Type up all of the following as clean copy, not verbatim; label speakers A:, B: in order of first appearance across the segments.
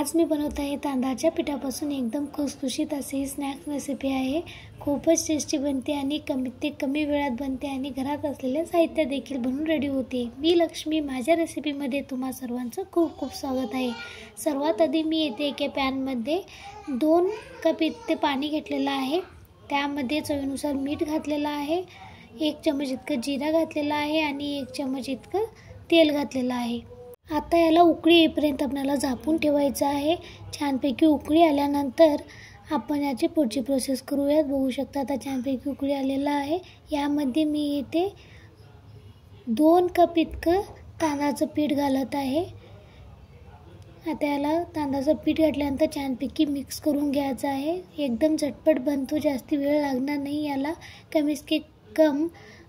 A: आज मी बनवत आहे तांदळाच्या पिठापासून एकदम खुसखुशीत अशी स्नॅक्स रेसिपी आहे। खूपच टेस्टी बनते आणि कमी वेळात बनते आणि घरात असलेले साहित्य देखील बनून रेडी होते। मी लक्ष्मी, माझ्या रेसिपीमध्ये तुम्हा सर्वांचं खूप खूप स्वागत आहे। सर्वात आधी मी येथे एका पॅनमध्ये 2 कप इतके पाणी घेतलेलं आहे। त्यामध्ये चवीनुसार मीठ घातलेलं आहे, 1 चमच इतकं जिरा घातलेला आहे आणि 1 चमच इतकं तेल घातलेलं आहे। आता याला उकळी येईपर्यंत आपल्याला झाकून ठेवायचं आहे। छानपैकी उकळी आल्यानंतर आपण याची पुढची प्रोसेस करूयात। बघू शकता आता छानपैकी उकळी आलेला आहे। यामध्ये मी इथे 2 कप इतकं तांदळाचं पीठ घालत आहे। आता याला तांदळाचं पीठ घातल्यानंतर छानपैकी मिक्स करून घ्यायचं आहे। एकदम झटपट बनतो, जास्त वेळ लागणार नाही। याला कमीत कम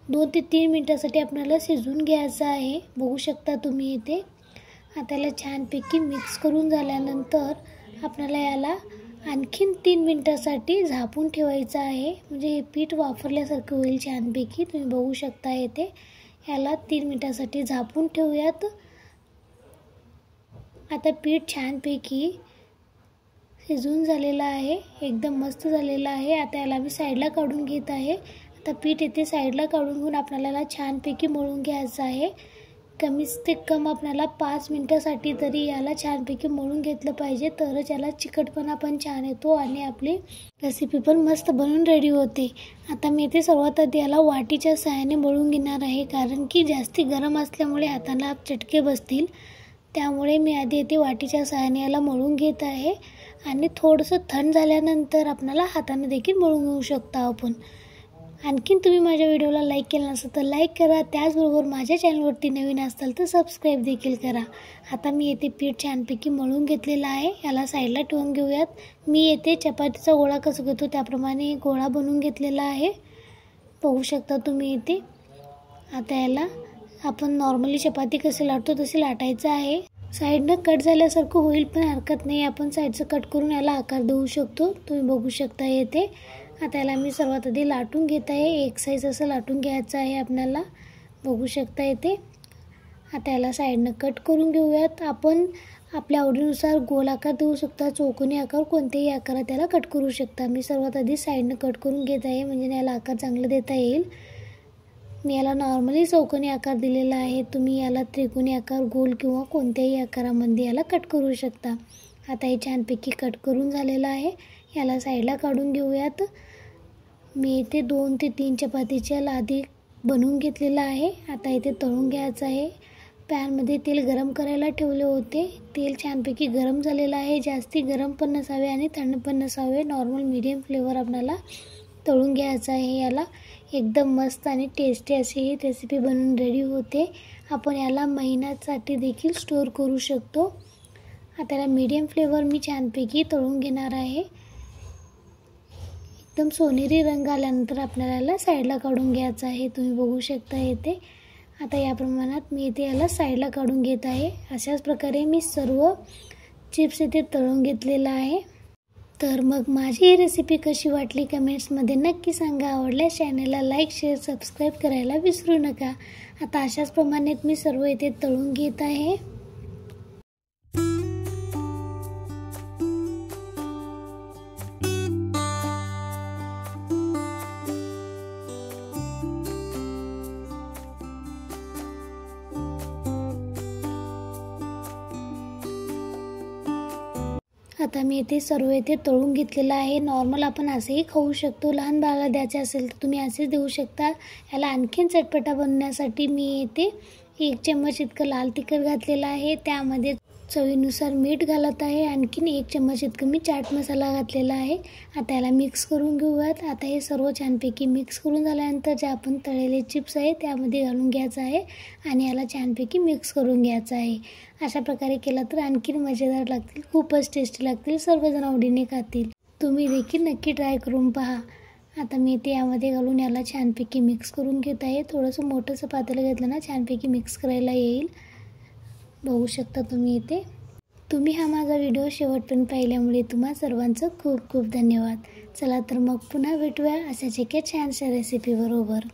A: 2 ते 3 मिनिटांसाठी आपल्याला शिजवून घ्यायचं आहे। बघू शकता तुम्ही इथे। आता याला छानपैकी मिक्स करून झाल्यानंतर आपल्याला याला आणखीन 3 मिनिटांसाठी झाकून ठेवायचं आहे, म्हणजे हे पीठ वाफरल्यासारखं होईल छानपैकी। तुम्ही बघू शकता इथे। याला 3 मिनिटांसाठी झाकून ठेवूयात। आता पीठ छानपैकी शिजून झालेलं आहे, एकदम मस्त झालेलं आहे। आता याला मी साईडला काढून घेत आहे। आता पीठ इथे साईडला काढून घेऊन आपल्याला छानपैकी मळून घ्यायचं आहे। कमीत कम आपल्याला 5 मिनिटांसाठी तरी याला छानपैकी मळून घेतलं पाहिजे, तरच याला चिकटपणा पण छान येतो आणि आपली रेसिपी पण मस्त बनून रेडी होते। आता मी इथे सर्वात आधी याला वाटीच्या सहाय्याने मळून घेणार आहे, कारण की जास्ती गरम असल्यामुळे हाताला चटके बसतील। त्यामुळे मी आधी इथे वाटीच्या सहाय्याने याला मळून घेत आहे आणि थोडंसं थंड झाल्यानंतर आपल्याला हाताने देखील मळून घेऊ शकता आपण। आणखीन तुम्ही माझ्या व्हिडिओला लाईक केलं नसेल तर लाईक करा, त्याचबरोबर माझ्या चॅनलवरती नवीन असाल तर सबस्क्राईब देखील करा। आता मी येथे पीठ छानपैकी मळून घेतलेलं आहे, याला साईडला ठेवून घेऊयात। मी येथे चपातीचा गोळा कसा घेतो त्याप्रमाणे गोळा बनवून घेतलेला आहे, बघू शकता तुम्ही इथे। आता याला आपण नॉर्मली चपाती कशी लाटतो तशी लाटायचं आहे। साईडनं कट झाल्यासारखं होईल पण हरकत नाही, आपण साईडचं कट करून याला आकार देऊ शकतो। तुम्ही बघू शकता येथे। आता याला मी सर्वात आधी लाटून घेत आहे, एक साईज असं लाटून घ्यायचं आहे आपल्याला, बघू शकता येथे। आता याला साईडनं कट करून घेऊयात। आपण आपल्या आवडीनुसार गोल आकार देऊ शकता, चौकोनी आकार, कोणत्याही आकारात त्याला कट करू शकता। मी सर्वात आधी साईडनं कट करून घेत आहे, म्हणजे याला आकार चांगला देता येईल। मी याला नॉर्मली चौकोनी आकार दिलेला आहे, तुम्ही याला त्रिकोणी आकार, गोल किंवा कोणत्याही आकारामध्ये याला कट करू शकता। आता हे छानपैकी कट करून झालेलं आहे, याला साईडला काढून घेऊयात। मी इथे 2 ते 3 चपातीच्या लादी बनवून घेतलेला आहे। आता इथे तळून घ्यायचं आहे। पॅनमध्ये तेल गरम करायला ठेवले होते, तेल छानपैकी गरम झालेलं आहे। जास्ती गरम पण नसावे आणि थंड पण नसावे, नॉर्मल मीडियम फ्लेवर आपल्याला तळून घ्यायचं आहे। याला एकदम मस्त आणि टेस्टी अशी ही रेसिपी बनवून रेडी होते। आपण याला महिन्यासाठी देखील स्टोर करू शकतो। आता याला मीडियम फ्लेवर मी छानपैकी तळून घेणार आहे। एकदम सोनेरी रंग आल्यानंतर आपल्याला याला साईडला काढून घ्यायचं आहे, तुम्ही बघू शकता येथे। आता या प्रमाणात मी इथे याला साईडला काढून घेत आहे। अशाच प्रकारे मी सर्व चिप्स इथे तळून घेतलेला आहे। तर मग माझी ही रेसिपी कशी वाटली कमेंट्समध्ये नक्की सांगा। आवडल्यास चॅनलला लाईक, शेअर, सबस्क्राईब करायला विसरू नका। आता अशाच प्रमाणात मी सर्व इथे तळून घेत आहे। आता मी इथे सर्व इथे तळून घेतलेलं आहे। नॉर्मल आपण असेही खाऊ शकतो, लहान बाळाला द्यायचे असेल तर तुम्ही असेच देऊ शकता। याला आणखीन चटपटा बनवण्यासाठी मी इथे 1 चम्मच इतकं लाल तिखट घातलेलं आहे, त्यामध्ये चवीनुसार मीठ घालत आहे। आणखीन 1 चम्मच इतकं मी चाट मसाला घातलेला आहे। आता याला मिक्स करून घेऊयात। आता हे सर्व छानपैकी मिक्स करून झाल्यानंतर जे आपण तळलेले चिप्स आहे त्यामध्ये घालून घ्यायचं आहे आणि याला छानपैकी मिक्स करून घ्यायचं आहे। अशा प्रकारे केला तर आणखीन मजेदार लागतील, खूपच टेस्टी लागतील, सर्वजण आवडीने खातील। तुम्ही देखील नक्की ट्राय करून पहा। आता मी ते यामध्ये घालून याला छानपैकी मिक्स करून घेत आहे। थोडंसं मोठंसं पातेलं घेतलं ना छानपैकी मिक्स करायला येईल, बघू शकता तुम्ही इथे। तुम्ही हा माझा व्हिडिओ शेवटपर्यंत पाहिल्यामुळे तुम्हा सर्वांचं खूप खूप धन्यवाद। चला तर मग पुन्हा भेटूया अशाच एका छानशा रेसिपी बरोबर।